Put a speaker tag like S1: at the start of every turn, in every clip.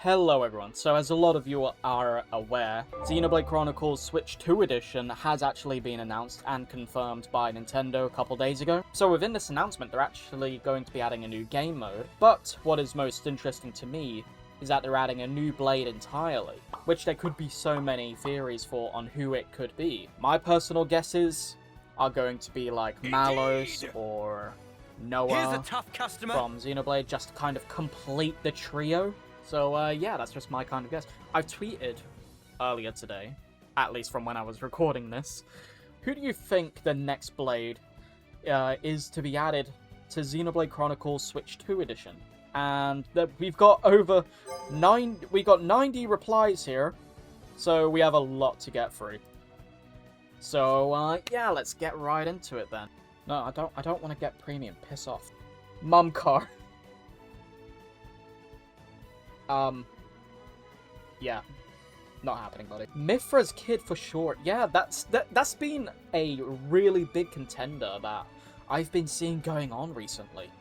S1: Hello everyone, so as a lot of you are aware, Xenoblade Chronicles Switch 2 Edition has actually been announced and confirmed by Nintendo a couple days ago. So within this announcement, they're actually going to be adding a new game mode, but what is most interesting to me is that they're adding a new blade entirely, which there could be so many theories for on who it could be. My personal guesses are going to be like Malos or Noah from Xenoblade, just to kind of complete the trio. So, yeah, that's just my kind of guess. I've tweeted earlier today, at least from when I was recording this, who do you think the next Blade is to be added to Xenoblade Chronicles Switch 2 Edition? And we've got over 90 replies here, so we have a lot to get through. So, yeah, let's get right into it then. No, I don't want to get premium. Piss off. Mum car. Yeah, not happening, buddy. Mithra's kid for short. Yeah, that's been a really big contender that I've been seeing going on recently.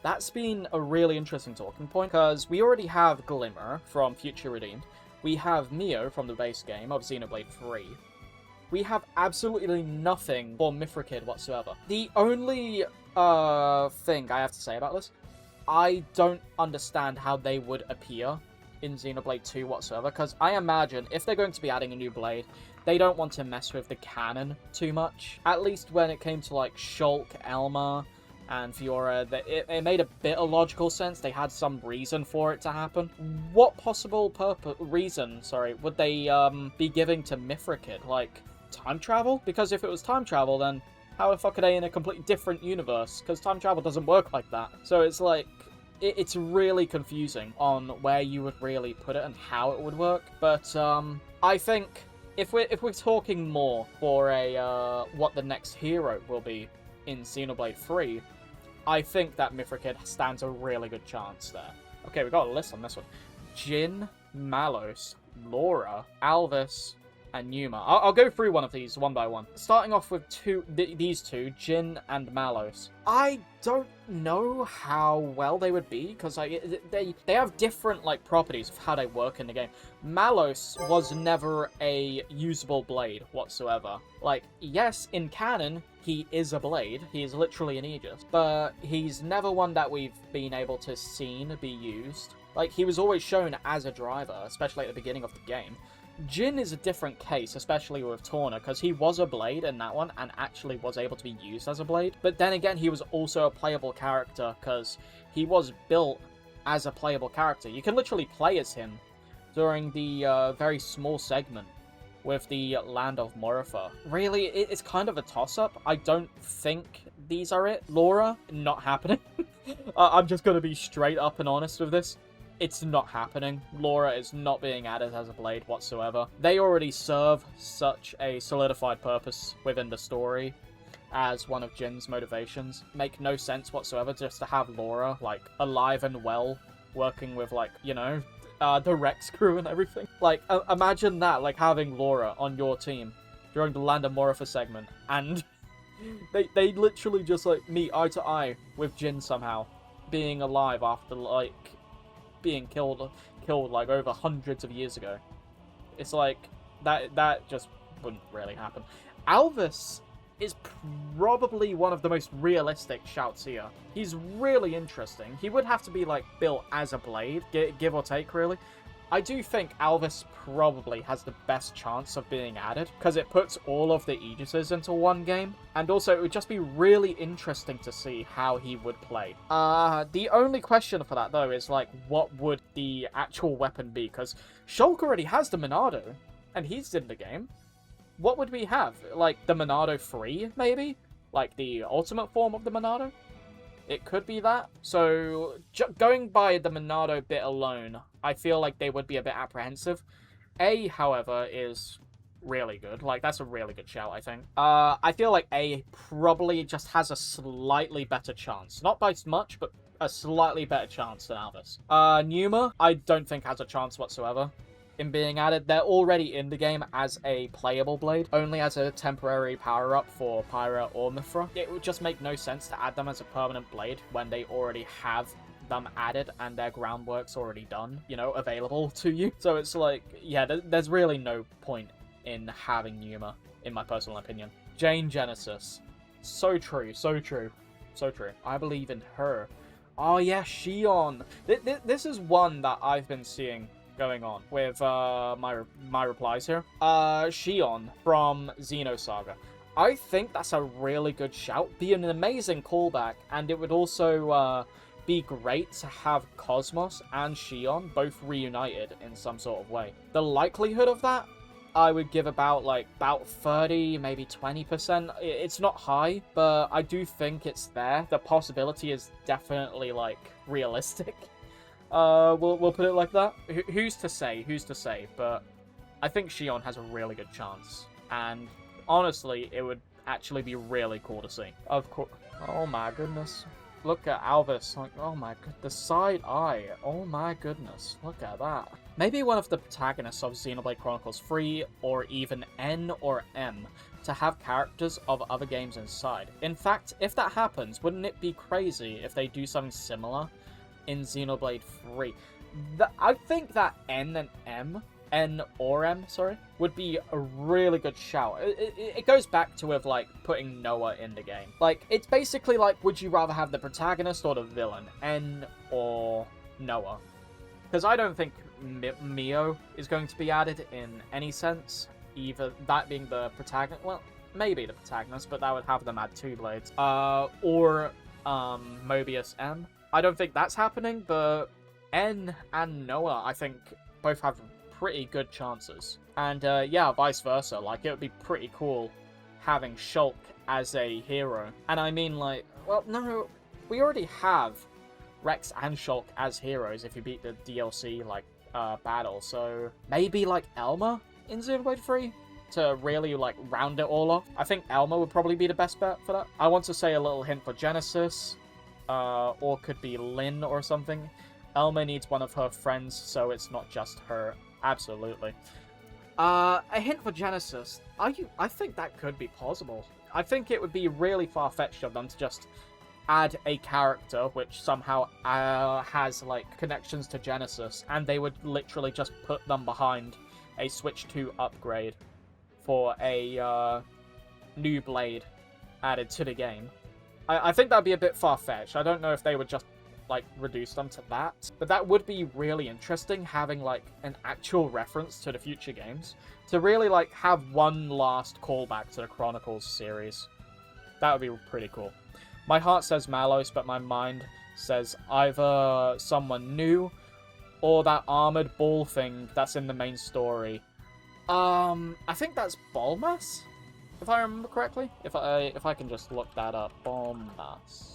S1: That's been a really interesting talking point, because we already have Glimmer from Future Redeemed. We have Mio from the base game of Xenoblade 3. We have absolutely nothing for Mithra Kid whatsoever. The only thing I have to say about this, I don't understand how they would appear in Xenoblade 2 whatsoever, because I imagine if they're going to be adding a new blade, they don't want to mess with the canon too much. At least when it came to like Shulk, Elma, and Fiora, it made a bit of logical sense. They had some reason for it to happen. What possible reason would they be giving to Mithra Kid? Like, time travel? Because if it was time travel, then how the fuck are they in a completely different universe? Because time travel doesn't work like that. So it's like, it's really confusing on where you would really put it and how it would work. But I think if we're talking more for a what the next hero will be in Xenoblade 3, I think that Mithra Kid stands a really good chance there. Okay, we got a list on this one. Jin, Malos, Laura, Alvis, and Numa. I'll go through one of these one by one. Starting off with these two, Jin and Malos. I don't know how well they would be, because they have different like properties of how they work in the game. Malos was never a usable blade whatsoever. Like, yes, in canon, he is a blade. He is literally an Aegis. But he's never one that we've been able to see be used. Like, he was always shown as a driver, especially at the beginning of the game. Jin is a different case, especially with Torna, because he was a blade in that one and actually was able to be used as a blade. But then again, he was also a playable character because he was built as a playable character. You can literally play as him during the very small segment with the Land of Morafa. Really, it's kind of a toss-up. I don't think these are it. Laura, not happening. I'm just going to be straight up and honest with this. It's not happening. Laura is not being added as a blade whatsoever. They already serve such a solidified purpose within the story as one of Jin's motivations. Make no sense whatsoever just to have Laura, like, alive and well, working with, like, you know, the Rex crew and everything. Like, imagine that, like, having Laura on your team during the Land of Morafa segment, and they literally just, like, meet eye to eye with Jin somehow, being alive after, like, being killed like over hundreds of years ago. It's like that just wouldn't really happen. Alvis is probably one of the most realistic shouts here. He's really interesting. He would have to be like built as a blade, give or take, really. I do think Alvis probably has the best chance of being added, because it puts all of the Aegises into one game, and also it would just be really interesting to see how he would play. The only question for that, though, is, like, what would the actual weapon be? Because Shulk already has the Monado, and he's in the game. What would we have? Like, the Monado 3, maybe? Like, the ultimate form of the Monado? It could be that. So, going by the Monado bit alone, I feel like they would be a bit apprehensive. A, however, is really good. Like, that's a really good shout, I think. I feel like A probably just has a slightly better chance. Not by much, but a slightly better chance than Alvis. Numa, I don't think has a chance whatsoever in being added. They're already in the game as a playable blade, only as a temporary power-up for Pyra or Mithra. It would just make no sense to add them as a permanent blade when they already have them added and their groundwork's already done, you know, available to you. So it's like, yeah, there's really no point in having Numa, in my personal opinion. Jane Genesis. So true, so true, so true. I believe in her. Oh yeah, Shion. This is one that I've been seeing going on with my replies here. Shion from Xenosaga. I think that's a really good shout. Be an amazing callback, and it would also be great to have Cosmos and Shion both reunited in some sort of way. The likelihood of that, I would give about 30, maybe 20%. It's not high, but I do think it's there. The possibility is definitely realistic. We'll put it like that. Who's to say? Who's to say? But I think Shion has a really good chance, and honestly, it would actually be really cool to see. Of course. Oh my goodness. Look at Alvis. Oh my god. The side eye. Oh my goodness. Look at that. Maybe one of the protagonists of Xenoblade Chronicles 3, or even N or M, to have characters of other games inside. In fact, if that happens, wouldn't it be crazy if they do something similar in Xenoblade 3? I think that N or M, would be a really good shout. It goes back to with, putting Noah in the game. It's basically would you rather have the protagonist or the villain? N or Noah? Because I don't think Mio is going to be added in any sense. Either that being the protagonist, well, maybe the protagonist, but that would have them add 2 blades. Or Mobius M. I don't think that's happening, but N and Noah, I think, both have pretty good chances. And yeah, vice versa. It would be pretty cool having Shulk as a hero. And I mean, well, no, we already have Rex and Shulk as heroes if you beat the DLC, battle. So maybe, Elma in Xenoblade 3 to really, round it all off. I think Elma would probably be the best bet for that. I want to say a little hint for Genesis, or could be Lynn or something. Elma needs one of her friends, so it's not just her. Absolutely. A hint for Genesis. I think that could be possible. I think it would be really far-fetched of them to just add a character which somehow has connections to Genesis, and they would literally just put them behind a Switch 2 upgrade for a new blade added to the game. I think that'd be a bit far-fetched. I don't know if they would just reduce them to that, but that would be really interesting, having an actual reference to the future games, to really have one last callback to the Chronicles series. That would be pretty cool. My heart says Malos, but my mind says either someone new or that armored ball thing that's in the main story. I think that's Bulmas, if I remember correctly. If I can just look that up. Bulmas.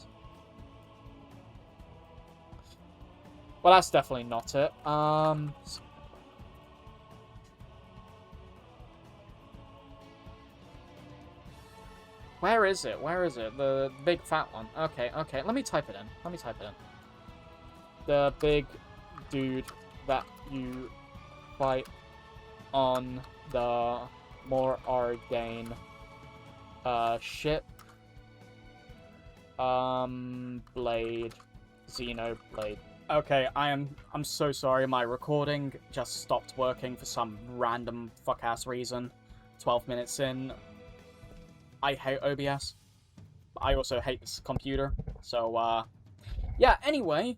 S1: Well, that's definitely not it. Where is it? Where is it? The big fat one. Okay. Let me type it in. The big dude that you fight on the more Argane ship. Blade. Xenoblade. Okay, I'm so sorry, my recording just stopped working for some random fuck-ass reason. 12 minutes in. I hate OBS. I also hate this computer. So, yeah, anyway,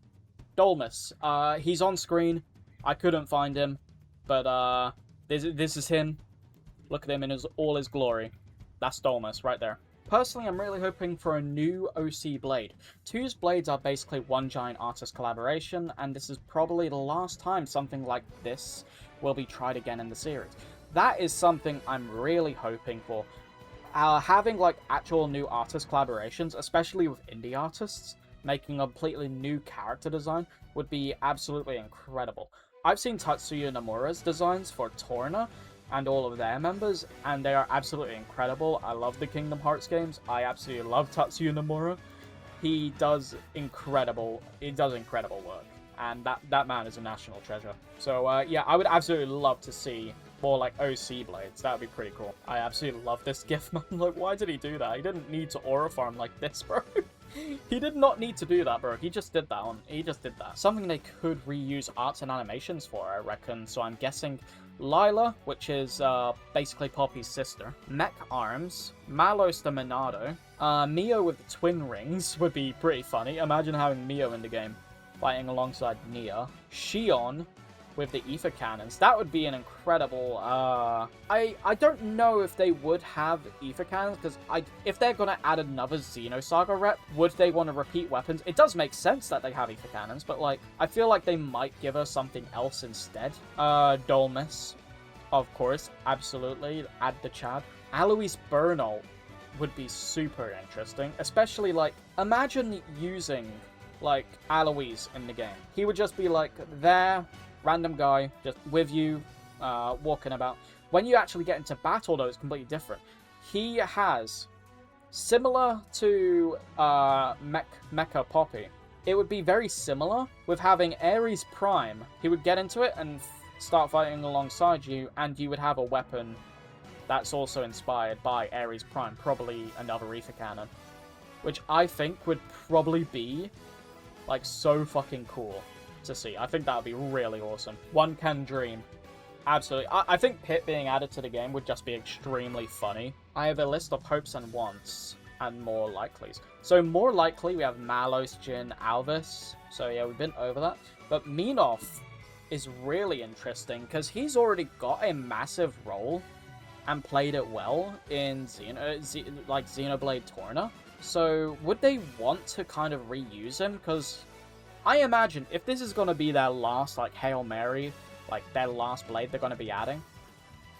S1: Dolmus. He's on screen. I couldn't find him, but, this is him. Look at him in all his glory. That's Dolmus, right there. Personally, I'm really hoping for a new OC Blade. 2's blades are basically one giant artist collaboration, and this is probably the last time something like this will be tried again in the series. That is something I'm really hoping for. Having actual new artist collaborations, especially with indie artists, making a completely new character design would be absolutely incredible. I've seen Tatsuya Nomura's designs for Torna and all of their members, and they are absolutely incredible. I love the Kingdom Hearts games. I absolutely love Tatsuya Nomura. He does incredible work, and that man is a national treasure. So yeah, I would absolutely love to see more OC blades. That would be pretty cool. I absolutely love this gif, man. Why did he do that? He didn't need to aura farm like this, bro. He did not need to do that, bro. He just did that he just did that. Something they could reuse arts and animations for, I reckon. So I'm guessing Lila, which is basically Poppy's sister. Mech Arms. Malos the Monado. Mio with the twin rings would be pretty funny. Imagine having Mio in the game fighting alongside Nia. Shion with the ether cannons. That would be an incredible, I don't know if they would have ether cannons, because if they're gonna add another Xenosaga rep, would they want to repeat weapons? It does make sense that they have ether cannons, but like, I feel like they might give us something else instead. Dolmus, of course, absolutely, add the Chad. Alois Bernal would be super interesting, especially like, imagine using like Alois in the game. He would just be like there, random guy, just with you, walking about. When you actually get into battle, though, it's completely different. He has, similar to Mecha Poppy, it would be very similar with having Ares Prime. He would get into it and start fighting alongside you, and you would have a weapon that's also inspired by Ares Prime, probably another ether cannon, which I think would probably be, like, so fucking cool to see. I think that would be really awesome. One can dream. Absolutely. I think Pit being added to the game would just be extremely funny. I have a list of hopes and wants and more likelies. So more likely, we have Malos, Jin, Alvis. So yeah, we've been over that. But Minoff is really interesting because he's already got a massive role and played it well in Xenoblade Torna. So would they want to kind of reuse him? Because I imagine if this is going to be their last, like, Hail Mary, like, their last blade they're going to be adding,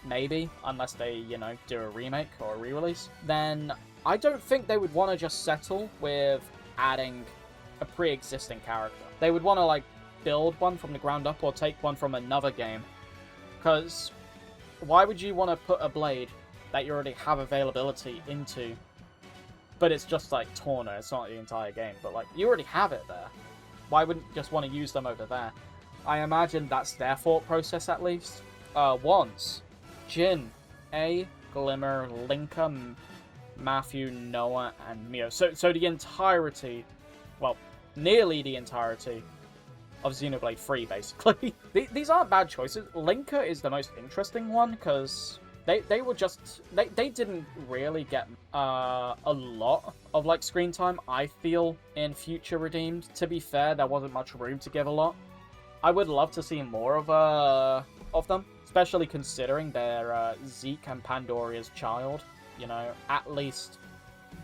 S1: maybe, unless they, you know, do a remake or a re-release, then I don't think they would want to just settle with adding a pre-existing character. They would want to, like, build one from the ground up or take one from another game. Because why would you want to put a blade that you already have availability into, but it's just, like, Torna, it's not the entire game, but, like, you already have it there. Why wouldn't you just want to use them over there? I imagine that's their thought process, at least. Wants. Jin, A, Glimmer, Linka, Matthew, Noah, and Mio. So the entirety, well, nearly the entirety of Xenoblade 3, basically. These aren't bad choices. Linka is the most interesting one, because they were just... They didn't really get a lot of, like, screen time, I feel, in Future Redeemed. To be fair, there wasn't much room to give a lot. I would love to see more of them, especially considering they're Zeke and Pandoria's child. You know, at least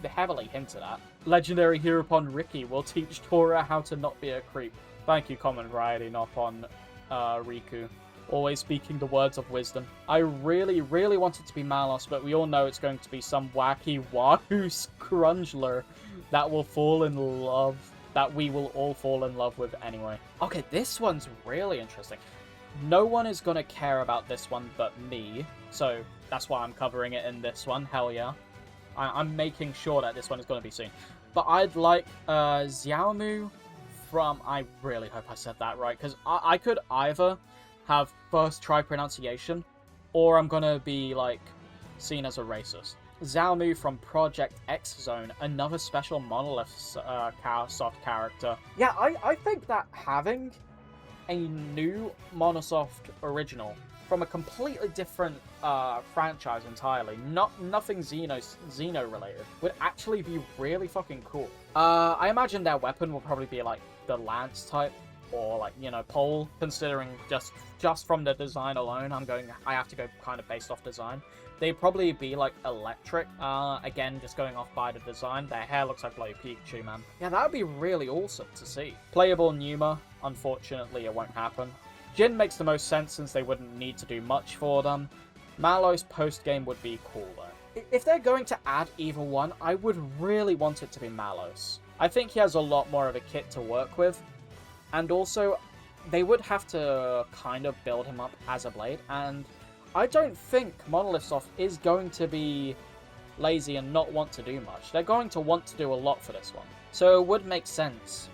S1: heavily hinted at. Legendary Hereupon Ricky will teach Tora how to not be a creep. Thank you, Common Variety, not on Riku. Always speaking the words of wisdom. I really, really want it to be Malos, but we all know it's going to be some wacky wahoo scrungler that will fall in love, that we will all fall in love with anyway. Okay, this one's really interesting. No one is going to care about this one but me, so that's why I'm covering it in this one, hell yeah. I'm making sure that this one is going to be seen. But I'd like Xiaomu from... I really hope I said that right, because I could either have first try pronunciation, or I'm gonna be, like, seen as a racist. Xiaomu from Project X Zone, another special Monolith soft character. Yeah, I think that having a new Monosoft original from a completely different franchise entirely, nothing Xeno related, would actually be really fucking cool. I imagine their weapon will probably be, like, the Lance type, or, like, you know, pole, considering just from the design alone, I have to go kind of based off design. They'd probably be, like, electric, again, just going off by the design. Their hair looks like bloody Pikachu, man. Yeah, that would be really awesome to see. Playable Numa, unfortunately, it won't happen. Jin makes the most sense since they wouldn't need to do much for them. Malos post-game would be cool, though. If they're going to add either one, I would really want it to be Malos. I think he has a lot more of a kit to work with, and also, they would have to kind of build him up as a blade, and I don't think Monolith Soft is going to be lazy and not want to do much. They're going to want to do a lot for this one. So it would make sense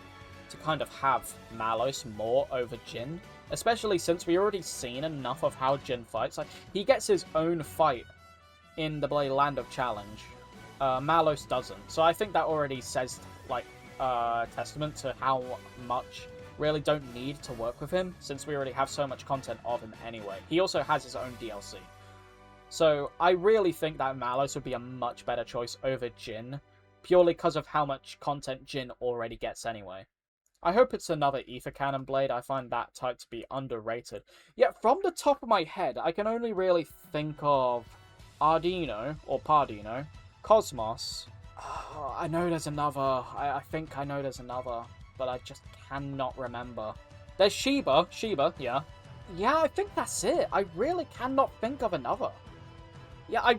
S1: to kind of have Malos more over Jin, especially since we already seen enough of how Jin fights. Like, he gets his own fight in the Blade Land of Challenge. Malos doesn't. So I think that already says like, testament to how much really don't need to work with him, since we already have so much content of him anyway. He also has his own DLC. So I really think that Malos would be a much better choice over Jin, purely because of how much content Jin already gets anyway. I hope it's another Ether Cannon Blade. I find that type to be underrated. Yet from the top of my head, I can only really think of Ardino, or Pardino, Cosmos. Oh, I know there's another. I think I know there's another, but I just cannot remember. There's Sheba, yeah. Yeah, I think that's it. I really cannot think of another. Yeah, I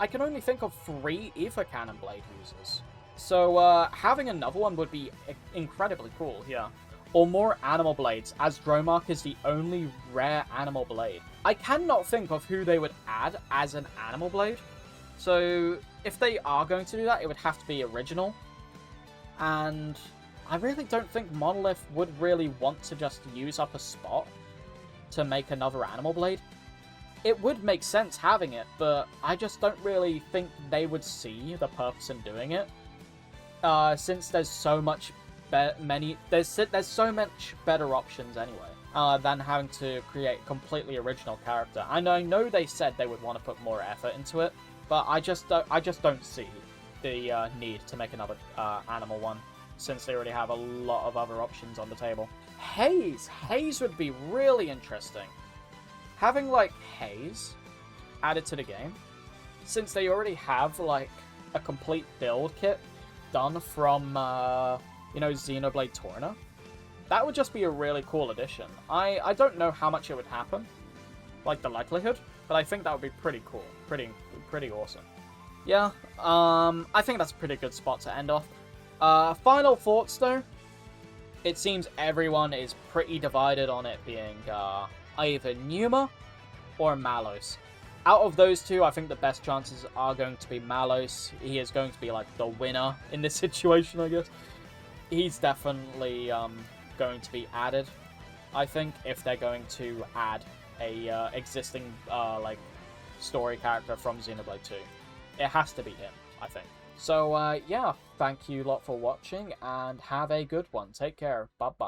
S1: can only think of 3 Ether Cannon Blade users. So, having another one would be incredibly cool, yeah. Or more Animal Blades, as Dromark is the only rare Animal Blade. I cannot think of who they would add as an Animal Blade. So, if they are going to do that, it would have to be original. And I really don't think Monolith would really want to just use up a spot to make another Animal Blade. It would make sense having it, but I just don't really think they would see the purpose in doing it. Since there's so much there's so much better options anyway, than having to create a completely original character. And I know they said they would want to put more effort into it, but I just don't see the need to make another animal one, since they already have a lot of other options on the table. Haze would be really interesting. Having like Haze added to the game, since they already have like a complete build kit done from, Xenoblade Torna. That would just be a really cool addition. I don't know how much it would happen, like the likelihood, but I think that would be pretty cool. Pretty awesome. Yeah, I think that's a pretty good spot to end off. Final thoughts though. It seems everyone is pretty divided on it being, either Numa or Malos. Out of those two, I think the best chances are going to be Malos. He is going to be like the winner in this situation, I guess. He's definitely going to be added, I think, if they're going to add a existing like story character from Xenoblade 2. It has to be him, I think. So yeah, thank you lot for watching and have a good one. Take care. Bye bye.